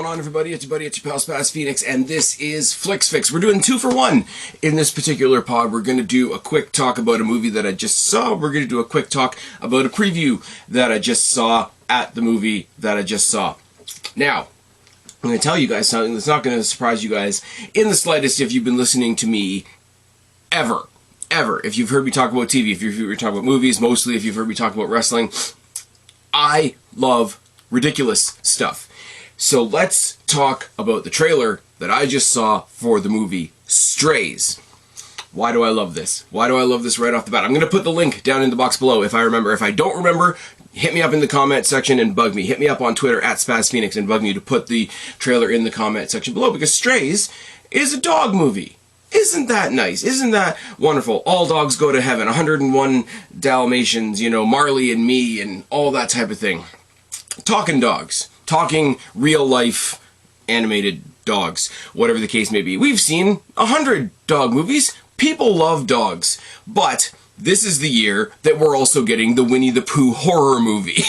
on, everybody? It's your buddy, it's your pal Spaz Phoenix, and this is FLIX. We're doing 2 for 1 in this particular pod. We're going to do a quick talk about a movie that I just saw. We're going to do a quick talk about a preview that I just saw at the movie that I just saw. Now, I'm going to tell you guys something that's not going to surprise you guys in the slightest if you've been listening to me ever. If you've heard me talk about TV, if you've heard me talk about movies, mostly if you've heard me talk about wrestling, I love ridiculous stuff. So let's talk about the trailer that I just saw for the movie STRAYS. Why do I love this? Why do I love this right off the bat? I'm going to put the link down in the box below if I remember. If I don't remember, hit me up in the comment section and bug me. Hit me up on Twitter at SpazPhoenix and bug me to put the trailer in the comment section below, because STRAYS is a dog movie. Isn't that nice? Isn't that wonderful? All dogs go to heaven. 101 Dalmatians, you know, Marley and me and all that type of thing. Talking dogs. Talking real-life animated dogs, whatever the case may be. We've seen 100 dog movies. People love dogs. But this is the year that we're also getting the Winnie the Pooh horror movie.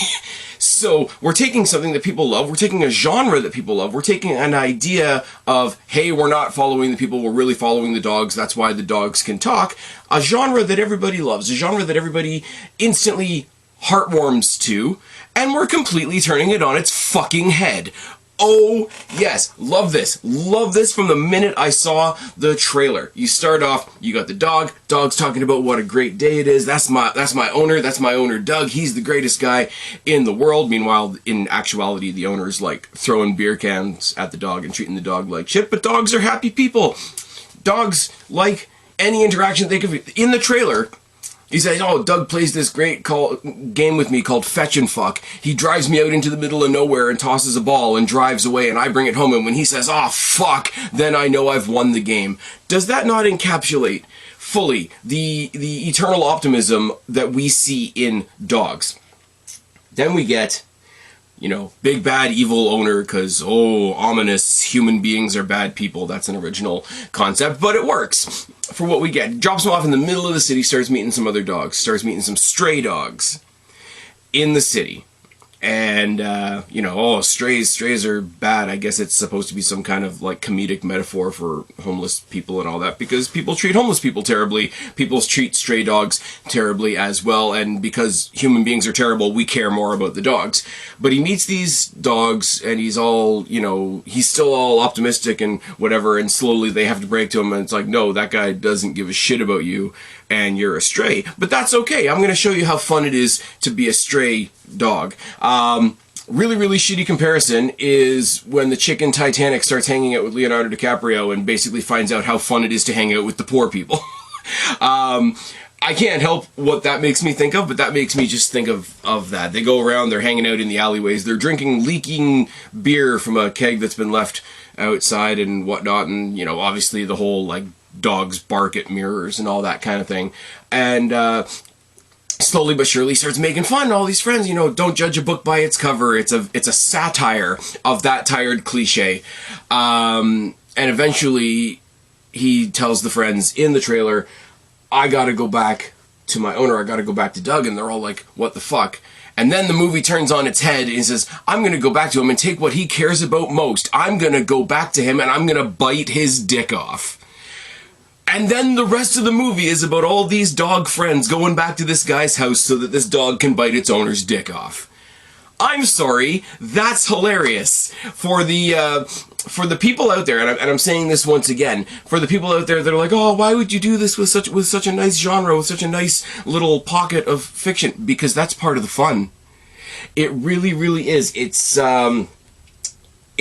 So we're taking something that people love, we're taking a genre that people love, we're taking an idea of, hey, we're not following the people, we're really following the dogs, that's why the dogs can talk. A genre that everybody loves, a genre that everybody instantly heartwarms to, and we're completely turning it on its fucking head. Oh, yes. Love this. Love this from the minute I saw the trailer. You start off, you got the dog. Dog's talking about what a great day it is. That's my owner. That's my owner, Doug. He's the greatest guy in the world. Meanwhile, in actuality, the owner's like throwing beer cans at the dog and treating the dog like shit. But dogs are happy people. Dogs like any interaction they can. In the trailer, he says, oh, Doug plays this great game with me called Fetch and Fuck. He drives me out into the middle of nowhere and tosses a ball and drives away, and I bring it home, and when he says, oh, fuck, then I know I've won the game. Does that not encapsulate fully the eternal optimism that we see in dogs? Then we get, you know, big bad evil owner, because, oh, ominous, human beings are bad people. That's an original concept, but it works for what we get. Drops him off in the middle of the city, starts meeting some other dogs, starts meeting some stray dogs in the city. And, you know, oh, strays are bad. I guess it's supposed to be some kind of, like, comedic metaphor for homeless people and all that, because people treat homeless people terribly. People treat stray dogs terribly as well, and because human beings are terrible, we care more about the dogs. But he meets these dogs, and he's all, you know, he's still all optimistic and whatever, and slowly they have to break to him, and it's like, no, that guy doesn't give a shit about you, and you're a stray. But that's okay. I'm going to show you how fun it is to be a stray dog. Really shitty comparison is when the chick in Titanic starts hanging out with Leonardo DiCaprio and basically finds out how fun it is to hang out with the poor people. I can't help what that makes me think of, but that makes me just think of that. They go around, they're hanging out in the alleyways, they're drinking leaking beer from a keg that's been left outside and whatnot, and, you know, obviously the whole, like, dogs bark at mirrors and all that kind of thing. And, slowly but surely starts making fun. All these friends, you know, don't judge a book by its cover. It's a satire of that tired cliche. And eventually he tells the friends in the trailer, I gotta go back to my owner. I gotta go back to Doug. And they're all like, what the fuck? And then the movie turns on its head and says, I'm gonna go back to him and take what he cares about most. I'm gonna go back to him and I'm gonna bite his dick off. And then the rest of the movie is about all these dog friends going back to this guy's house so that this dog can bite its owner's dick off. I'm sorry, that's hilarious. For the people out there, and I'm saying this once again, for the people out there that are like, oh, why would you do this with such a nice genre, with such a nice little pocket of fiction? Because that's part of the fun. It really is.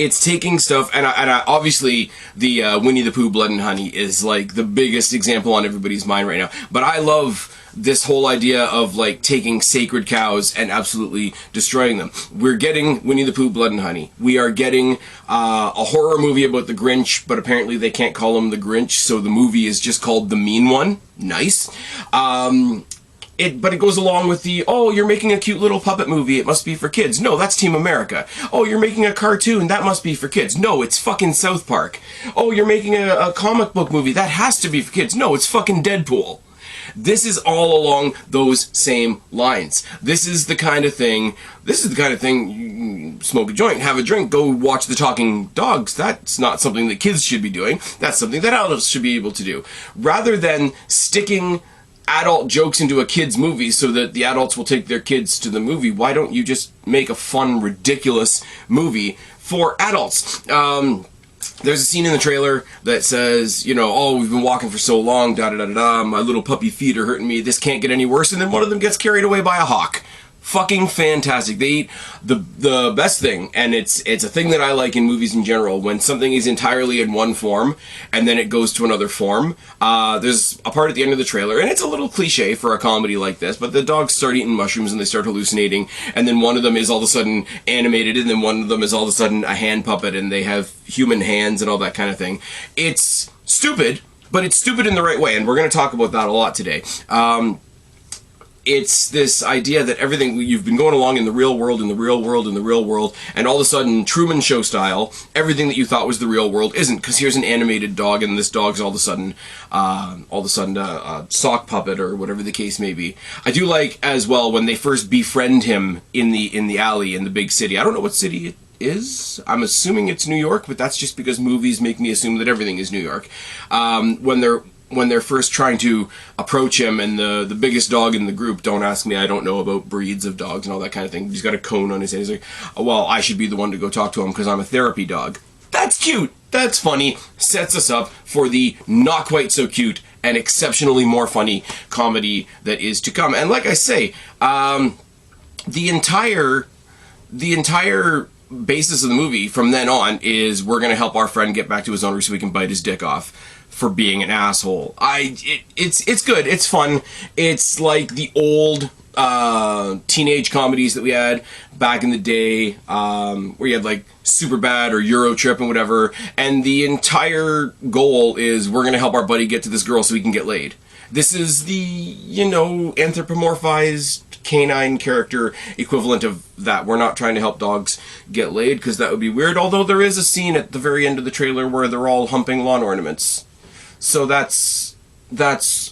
It's taking stuff, and obviously the Winnie the Pooh Blood and Honey is like the biggest example on everybody's mind right now. But I love this whole idea of like taking sacred cows and absolutely destroying them. We're getting Winnie the Pooh Blood and Honey. We are getting a horror movie about the Grinch, but apparently they can't call him the Grinch, so the movie is just called The Mean One. Nice. But it goes along with the, oh, you're making a cute little puppet movie, it must be for kids. No, that's Team America. Oh, you're making a cartoon, that must be for kids. No, it's fucking South Park. Oh, you're making a comic book movie, that has to be for kids. No, it's fucking Deadpool. This is all along those same lines. This is the kind of thing, you smoke a joint, have a drink, go watch the talking dogs. That's not something that kids should be doing. That's something that adults should be able to do. Rather than sticking adult jokes into a kid's movie so that the adults will take their kids to the movie, why don't you just make a fun, ridiculous movie for adults? There's a scene in the trailer that says, you know, oh, we've been walking for so long, da-da-da-da-da, my little puppy feet are hurting me, this can't get any worse, and then one of them gets carried away by a hawk. Fucking fantastic. They eat the best thing, and it's a thing that I like in movies in general, when something is entirely in one form and then it goes to another form. There's a part at the end of the trailer, and it's a little cliche for a comedy like this, but the dogs start eating mushrooms and they start hallucinating, and then one of them is all of a sudden animated, and then one of them is all of a sudden a hand puppet, and they have human hands and all that kind of thing. It's stupid, but it's stupid in the right way, and we're going to talk about that a lot today. It's this idea that everything, you've been going along in the real world, and all of a sudden, Truman Show style, everything that you thought was the real world isn't, because here's an animated dog, and this dog's all of a sudden a sock puppet, or whatever the case may be. I do like, as well, when they first befriend him in the alley in the big city. I don't know what city it is. I'm assuming it's New York, but that's just because movies make me assume that everything is New York. When they're first trying to approach him, and the biggest dog in the group, don't ask me, I don't know about breeds of dogs and all that kind of thing. He's got a cone on his head. He's like, oh, well, I should be the one to go talk to him because I'm a therapy dog. That's cute. That's funny. Sets us up for the not quite so cute and exceptionally more funny comedy that is to come. And like I say, the entire basis of the movie from then on is we're going to help our friend get back to his owner so we can bite his dick off for being an asshole. It's good. It's fun. It's like the old teenage comedies that we had back in the day, where you had like Superbad or Euro Trip and whatever, and the entire goal is we're gonna help our buddy get to this girl so he can get laid. This is the, you know, anthropomorphized canine character equivalent of that. We're not trying to help dogs get laid, because that would be weird, although there is a scene at the very end of the trailer where they're all humping lawn ornaments. So that's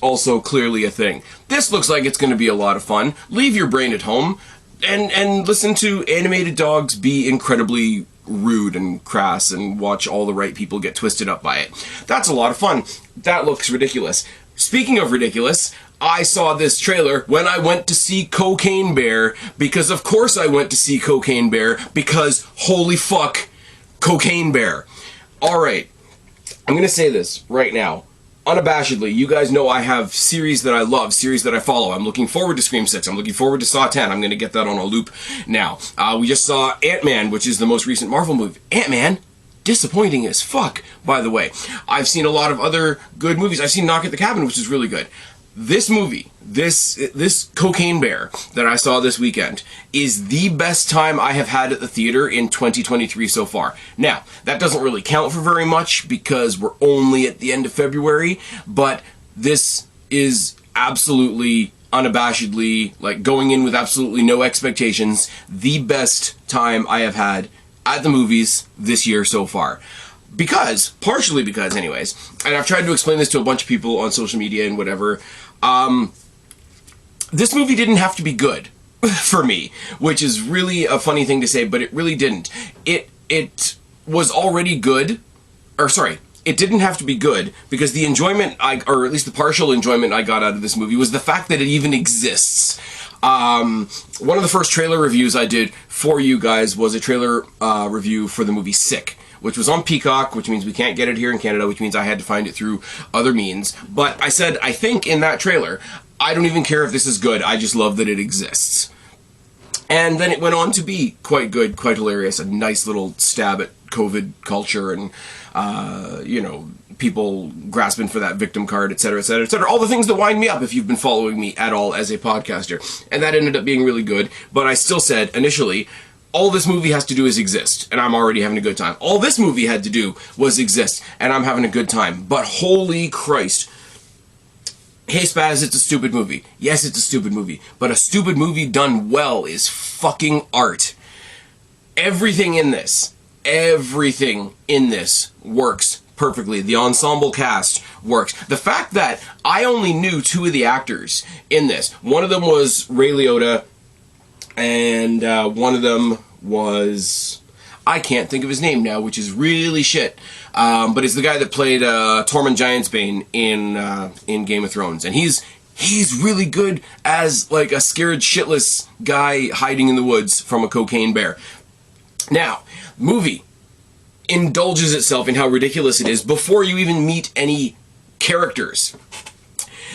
also clearly a thing. This looks like it's going to be a lot of fun. Leave your brain at home and listen to animated dogs be incredibly rude and crass, and watch all the right people get twisted up by it. That's a lot of fun. That looks ridiculous. Speaking of ridiculous, I saw this trailer when I went to see Cocaine Bear, because of course I went to see Cocaine Bear, because holy fuck, Cocaine Bear. Alright. I'm going to say this right now, unabashedly. You guys know I have series that I love, series that I follow. I'm looking forward to Scream 6. I'm looking forward to Saw 10. I'm going to get that on a loop now. We just saw Ant-Man, which is the most recent Marvel movie. Ant-Man? Disappointing as fuck, by the way. I've seen a lot of other good movies. I've seen Knock at the Cabin, which is really good. This movie, this Cocaine Bear that I saw this weekend, is the best time I have had at the theater in 2023 so far. Now, that doesn't really count for very much because we're only at the end of February, but this is absolutely, unabashedly, like going in with absolutely no expectations, the best time I have had at the movies this year so far. Partially because anyways, and I've tried to explain this to a bunch of people on social media and whatever, this movie didn't have to be good for me, which is really a funny thing to say, but it really didn't. It was already good, or sorry, it didn't have to be good, because the enjoyment, or at least the partial enjoyment I got out of this movie was the fact that it even exists. One of the first trailer reviews I did for you guys was a trailer review for the movie Sick, which was on Peacock, which means we can't get it here in Canada, which means I had to find it through other means. But I said, I think in that trailer, I don't even care if this is good, I just love that it exists. And then it went on to be quite good, quite hilarious, a nice little stab at COVID culture and, you know, people grasping for that victim card, etc., etc., etc. All the things that wind me up if you've been following me at all as a podcaster. And that ended up being really good, but I still said, initially, all this movie has to do is exist, and I'm already having a good time. All this movie had to do was exist, and I'm having a good time. But holy Christ. Hey Spaz, it's a stupid movie. Yes, it's a stupid movie. But a stupid movie done well is fucking art. Everything in this works perfectly. The ensemble cast works. The fact that I only knew 2 of the actors in this. One of them was Ray Liotta, and one of them was... I can't think of his name now, which is really shit. But it's the guy that played Tormund Giantsbane in Game of Thrones. And he's really good as, like, a scared shitless guy hiding in the woods from a cocaine bear. Now, movie indulges itself in how ridiculous it is before you even meet any characters.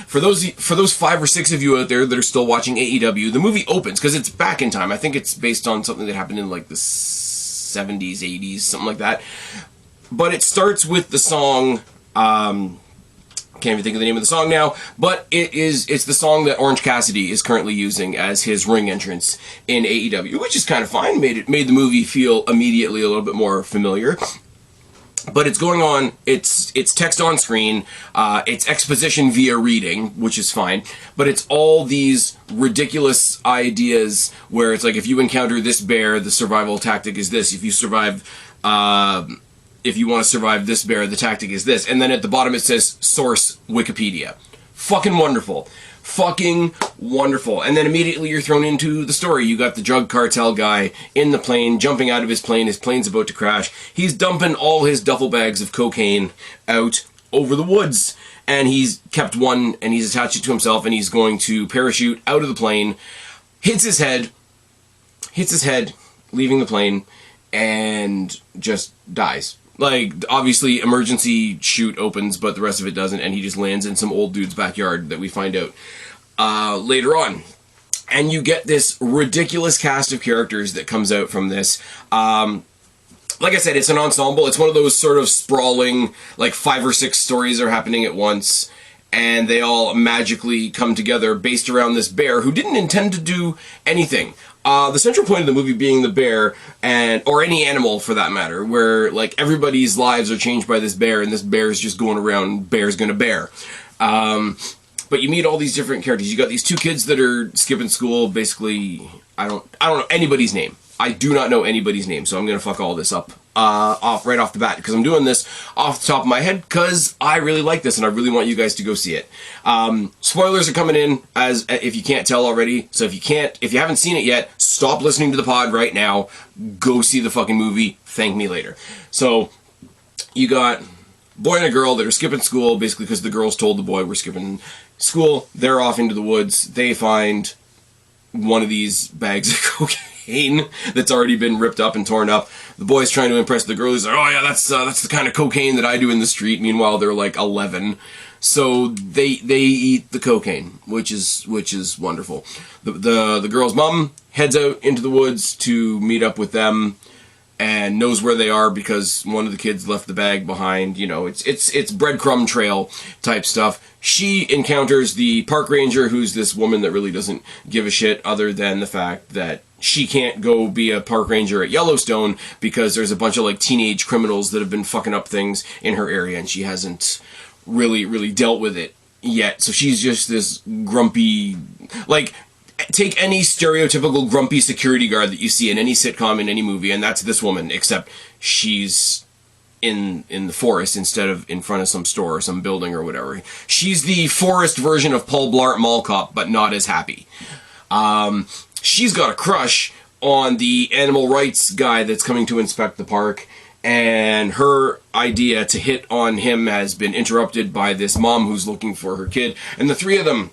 For those 5 or 6 of you out there that are still watching AEW, the movie opens, because it's back in time. I think it's based on something that happened in, like, the 70s, 80s, something like that. But it starts with the song, can't even think of the name of the song now, but it's the song that Orange Cassidy is currently using as his ring entrance in AEW, which is kind of fine. Made the movie feel immediately a little bit more familiar. But it's going on, it's text on screen, it's exposition via reading, which is fine, but it's all these ridiculous ideas where it's like, if you encounter this bear, the survival tactic is this. If you survive, if you want to survive this bear, the tactic is this. And then at the bottom it says, source Wikipedia. Fucking wonderful. Fucking wonderful. And then immediately you're thrown into the story. You got the drug cartel guy in the plane, jumping out of his plane. His plane's about to crash. He's dumping all his duffel bags of cocaine out over the woods. And he's kept one, and he's attached it to himself, and he's going to parachute out of the plane, hits his head, leaving the plane, and just dies. Like, obviously, emergency chute opens, but the rest of it doesn't, and he just lands in some old dude's backyard that we find out later on. And you get this ridiculous cast of characters that comes out from this. Like I said, it's an ensemble. It's one of those sort of sprawling, like 5 or 6 stories are happening at once, and they all magically come together based around this bear who didn't intend to do anything. The central point of the movie being the bear, or any animal for that matter, where like everybody's lives are changed by this bear, and this bear's just going around, bear's gonna bear. But you meet all these different characters. You got these 2 kids that are skipping school. Basically, I don't know anybody's name. I do not know anybody's name, so I'm gonna fuck all this up right off the bat, because I'm doing this off the top of my head because I really like this and I really want you guys to go see it. Spoilers are coming in, as if you can't tell already. So if you haven't seen it yet, stop listening to the pod right now. Go see the fucking movie. Thank me later. So you got a boy and a girl that are skipping school, basically because the girls told the boy we're skipping school. They're off into the woods. They find one of these bags of cocaine that's already been ripped up and torn up. The boy's trying to impress the girl. He's like, oh yeah, that's the kind of cocaine that I do in the street. Meanwhile, they're like 11. So they eat the cocaine, which is wonderful. The girl's mom heads out into the woods to meet up with them, and knows where they are because one of the kids left the bag behind. You know, it's breadcrumb trail type stuff. She encounters the park ranger, who's this woman that really doesn't give a shit other than the fact that she can't go be a park ranger at Yellowstone because there's a bunch of like teenage criminals that have been fucking up things in her area, and she hasn't really dealt with it yet. So she's just this grumpy, like, take any stereotypical grumpy security guard that you see in any sitcom, in any movie, and that's this woman, except she's in the forest instead of in front of some store or some building or whatever. She's the forest version of Paul Blart Mall Cop, but not as happy. She's got a crush on the animal rights guy that's coming to inspect the park, and her idea to hit on him has been interrupted by this mom who's looking for her kid, and the 3 of them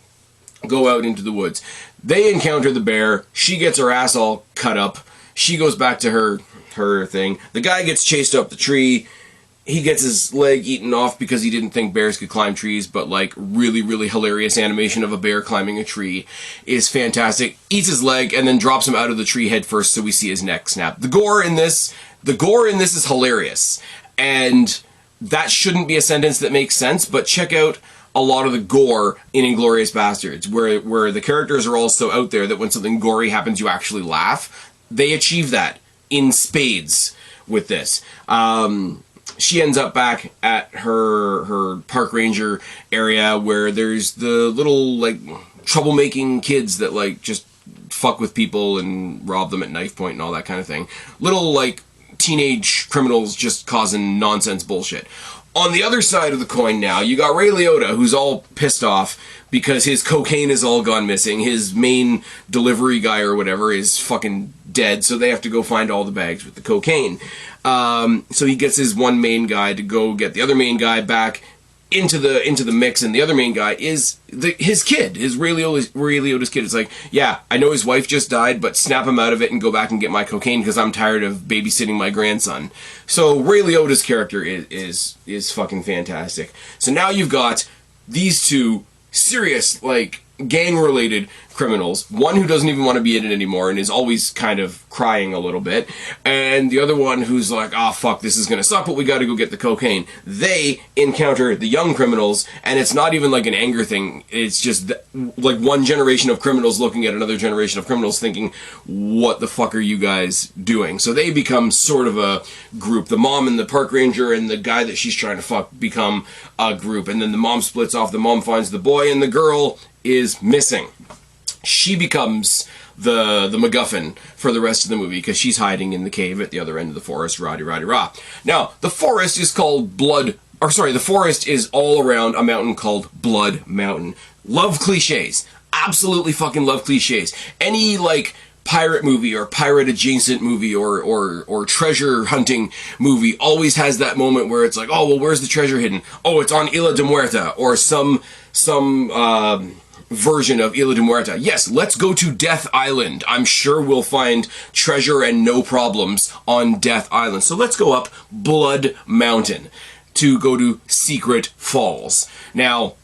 go out into the woods. They encounter the bear. She gets her ass all cut up. She goes back to her thing. The guy gets chased up the tree. He gets his leg eaten off because he didn't think bears could climb trees, but like really hilarious animation of a bear climbing a tree is fantastic. Eats his leg and then drops him out of the tree head first, so we see his neck snap. The gore in this is hilarious, and that shouldn't be a sentence that makes sense, but check out a lot of the gore in Inglourious Bastards, where the characters are all so out there that when something gory happens, you actually laugh. They achieve that in spades with this. She ends up back at her park ranger area where there's the little, like, troublemaking kids that, like, just fuck with people and rob them at knife point and all that kind of thing. Little, like, teenage criminals just causing nonsense bullshit. On the other side of the coin now, you got Ray Liotta, who's all pissed off because his cocaine has all gone missing. His main delivery guy or whatever is fucking dead, so they have to go find all the bags with the cocaine. So he gets his one main guy to go get the other main guy back into the mix, and the other main guy is his kid, Ray Liotta's kid. It's like, yeah, I know his wife just died, but snap him out of it and go back and get my cocaine because I'm tired of babysitting my grandson. So Ray Liotta's character is fucking fantastic. So now you've got these two serious, like, gang-related criminals. One who doesn't even want to be in it anymore and is always kind of crying a little bit. And the other one who's like, oh, fuck, this is going to suck, but we got to go get the cocaine. They encounter the young criminals, and it's not even like an anger thing. It's just like one generation of criminals looking at another generation of criminals thinking, what the fuck are you guys doing? So they become sort of a group. The mom and the park ranger and the guy that she's trying to fuck become a group. And then the mom splits off. The mom finds the boy, and the girl is missing. She becomes the MacGuffin for the rest of the movie because she's hiding in the cave at the other end of the forest, rah-de-rah-de-rah. Now, the forest is called the forest is all around a mountain called Blood Mountain. Love cliches. Absolutely fucking love cliches. Any, like, pirate movie or pirate adjacent movie or treasure hunting movie always has that moment where it's like, oh, well, where's the treasure hidden? Oh, it's on Isla de Muerta, or some version of Isla de Muerta. Yes, let's go to Death Island. I'm sure we'll find treasure and no problems on Death Island. So let's go up Blood Mountain to go to Secret Falls. Now,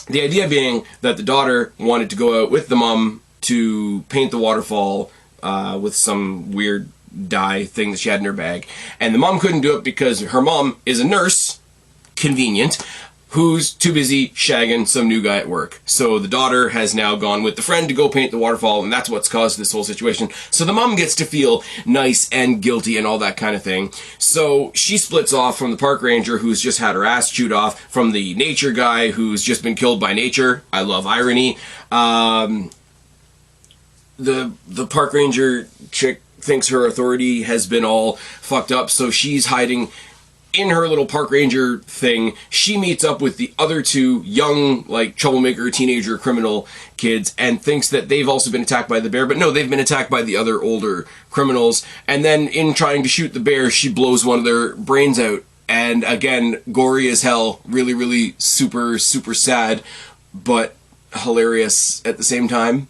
the idea being that the daughter wanted to go out with the mom to paint the waterfall with some weird dye thing that she had in her bag. And the mom couldn't do it because her mom is a nurse, convenient, who's too busy shagging some new guy at work. So the daughter has now gone with the friend to go paint the waterfall, and that's what's caused this whole situation. So the mom gets to feel nice and guilty and all that kind of thing. So she splits off from the park ranger who's just had her ass chewed off, from the nature guy who's just been killed by nature. I love irony. The park ranger chick thinks her authority has been all fucked up, so she's hiding in her little park ranger thing. She meets up with the other two young, like, troublemaker, teenager, criminal kids and thinks that they've also been attacked by the bear, but no, they've been attacked by the other older criminals. And then in trying to shoot the bear, she blows one of their brains out. And again, gory as hell, really, really super, super sad, but hilarious at the same time,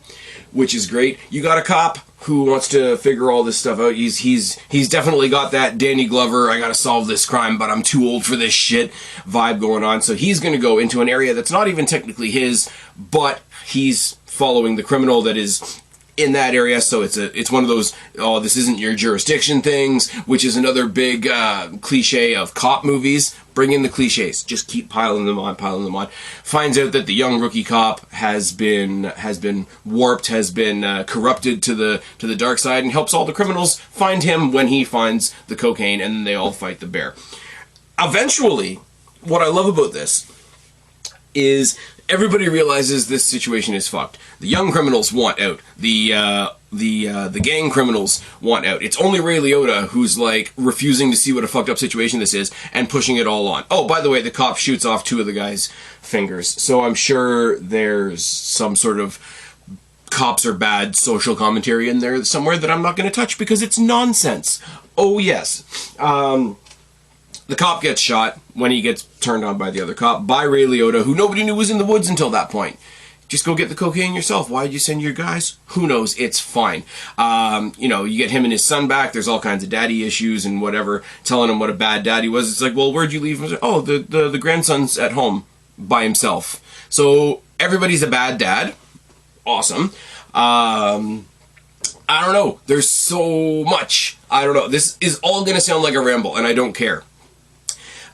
which is great. You got a cop who wants to figure all this stuff out. He's definitely got that Danny Glover, I gotta solve this crime, but I'm too old for this shit vibe going on. So he's gonna go into an area that's not even technically his, but he's following the criminal that is in that area. So it's one of those, oh, this isn't your jurisdiction things, which is another big cliche of cop movies. Bring in the cliches. Just keep piling them on. Finds out that the young rookie cop has been warped, has been corrupted to the dark side, and helps all the criminals find him when he finds the cocaine, and then they all fight the bear. Eventually, what I love about this is everybody realizes this situation is fucked. The young criminals want out. The gang criminals want out. It's only Ray Liotta who's, like, refusing to see what a fucked up situation this is and pushing it all on. Oh, by the way, the cop shoots off two of the guy's fingers. So I'm sure there's some sort of cops are bad social commentary in there somewhere that I'm not going to touch because it's nonsense. Oh, yes. The cop gets shot when he gets turned on by the other cop, by Ray Liotta, who nobody knew was in the woods until that point. Just go get the cocaine yourself. Why'd you send your guys? Who knows? It's fine. You get him and his son back. There's all kinds of daddy issues and whatever, telling him what a bad dad he was. It's like, well, where'd you leave him? Oh, the grandson's at home by himself. So everybody's a bad dad. Awesome. I don't know. There's so much. I don't know. This is all going to sound like a ramble, and I don't care.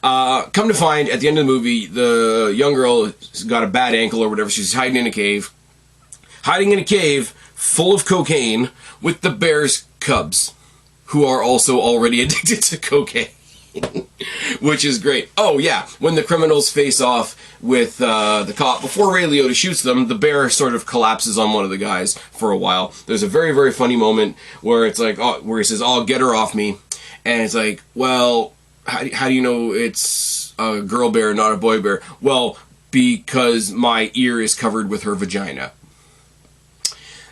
Come to find, at the end of the movie, the young girl has got a bad ankle or whatever. She's hiding in a cave. Hiding in a cave full of cocaine with the bear's cubs, who are also already addicted to cocaine. Which is great. Oh, yeah. When the criminals face off with the cop, before Ray Liotta shoots them, the bear sort of collapses on one of the guys for a while. There's a very, very funny moment where it's like, where he says, "Oh, get her off me." And it's like, well, how do you know it's a girl bear, not a boy bear? Well, because my ear is covered with her vagina.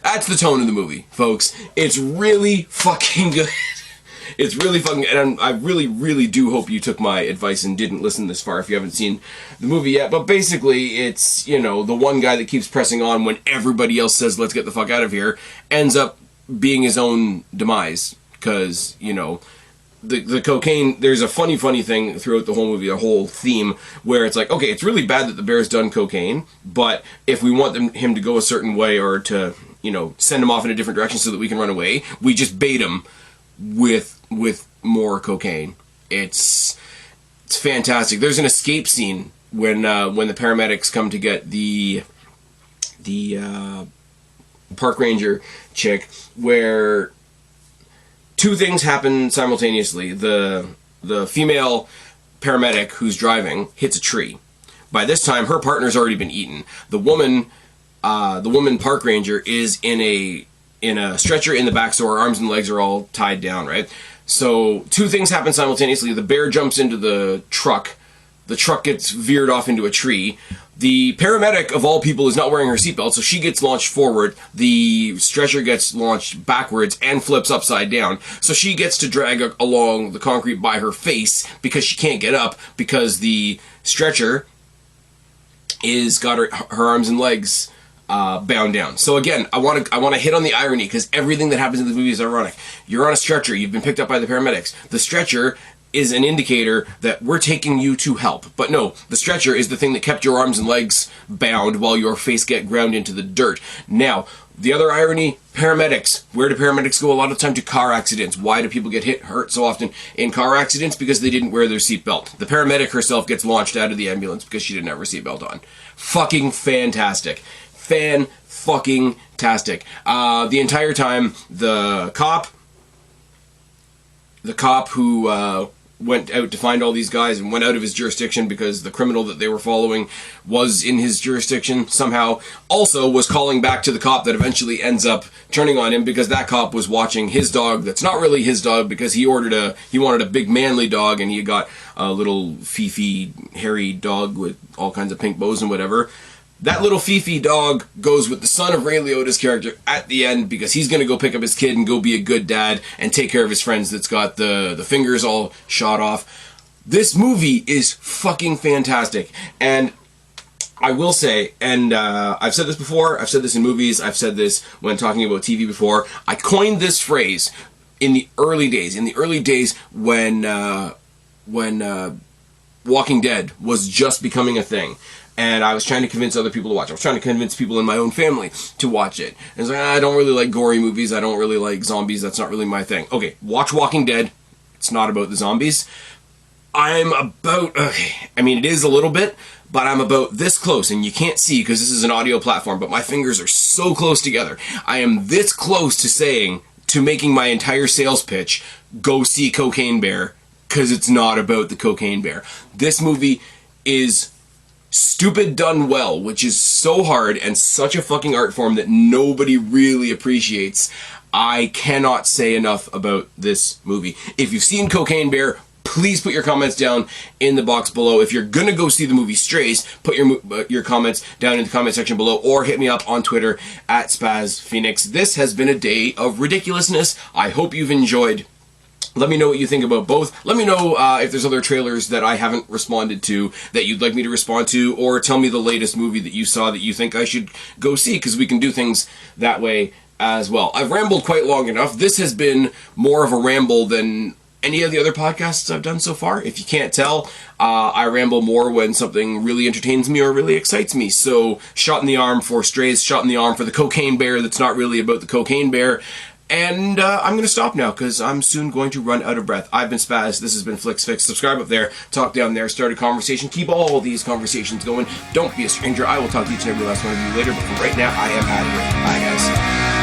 That's the tone of the movie, folks. It's really fucking good. It's really fucking, and I really, really do hope you took my advice and didn't listen this far if you haven't seen the movie yet. But basically, it's, you know, the one guy that keeps pressing on when everybody else says, let's get the fuck out of here, ends up being his own demise. Because, you know, the cocaine, there's a funny thing throughout the whole movie, the whole theme, where it's like, okay, it's really bad that the bear's done cocaine, but if we want him to go a certain way or to, you know, send him off in a different direction so that we can run away, we just bait him with more cocaine. It's fantastic. There's an escape scene when the paramedics come to get the park ranger chick, where two things happen simultaneously. The female paramedic who's driving hits a tree. By this time, her partner's already been eaten. The woman park ranger is in a stretcher in the back, so her arms and legs are all tied down, right? So two things happen simultaneously. The bear jumps into the truck. The truck gets veered off into a tree. The paramedic, of all people, is not wearing her seatbelt, so she gets launched forward. The stretcher gets launched backwards and flips upside down. So she gets to drag along the concrete by her face because she can't get up because the stretcher is got her arms and legs bound down. So again, I want to hit on the irony, because everything that happens in the movie is ironic. You're on a stretcher. You've been picked up by the paramedics. The stretcher is an indicator that we're taking you to help. But no, the stretcher is the thing that kept your arms and legs bound while your face get ground into the dirt. Now, the other irony, paramedics. Where do paramedics go? A lot of the time to car accidents. Why do people get hurt so often in car accidents? Because they didn't wear their seatbelt. The paramedic herself gets launched out of the ambulance because she didn't have her seatbelt on. Fucking fantastic. Fan-fucking-tastic. The entire time, the cop who went out to find all these guys and went out of his jurisdiction because the criminal that they were following was in his jurisdiction somehow, also was calling back to the cop that eventually ends up turning on him, because that cop was watching his dog that's not really his dog, because he wanted a big manly dog, and he got a little Fifi hairy dog with all kinds of pink bows and whatever. That little Fifi dog goes with the son of Ray Liotta's character at the end, because he's going to go pick up his kid and go be a good dad and take care of his friends that's got the fingers all shot off. This movie is fucking fantastic. And I will say, and I've said this before, I've said this in movies, I've said this when talking about TV before, I coined this phrase in the early days when Walking Dead was just becoming a thing. And I was trying to convince other people to watch it. I was trying to convince people in my own family to watch it. And it's like, I don't really like gory movies. I don't really like zombies. That's not really my thing. Okay, watch Walking Dead. It's not about the zombies. It is a little bit, but I'm about this close. And you can't see because this is an audio platform, but my fingers are so close together. I am this close to making my entire sales pitch, go see Cocaine Bear, because it's not about the Cocaine Bear. This movie is stupid done well, which is so hard and such a fucking art form that nobody really appreciates. I cannot say enough about this movie. If you've seen Cocaine Bear, please put your comments down in the box below. If you're gonna go see the movie Strays, put your comments down in the comment section below, or hit me up on Twitter at Spaz Phoenix. This has been a day of ridiculousness. I hope you've enjoyed. Let me know what you think about both. Let me know if there's other trailers that I haven't responded to that you'd like me to respond to, or tell me the latest movie that you saw that you think I should go see, because we can do things that way as well. I've rambled quite long enough. This has been more of a ramble than any of the other podcasts I've done so far. If you can't tell, I ramble more when something really entertains me or really excites me. So, shot in the arm for Strays, shot in the arm for the Cocaine Bear that's not really about the Cocaine Bear. And I'm going to stop now because I'm soon going to run out of breath. I've been Spaz. This has been FLIX. Subscribe up there. Talk down there. Start a conversation. Keep all these conversations going. Don't be a stranger. I will talk to each and every last one of you later. But for right now, I am out of here. Bye, guys.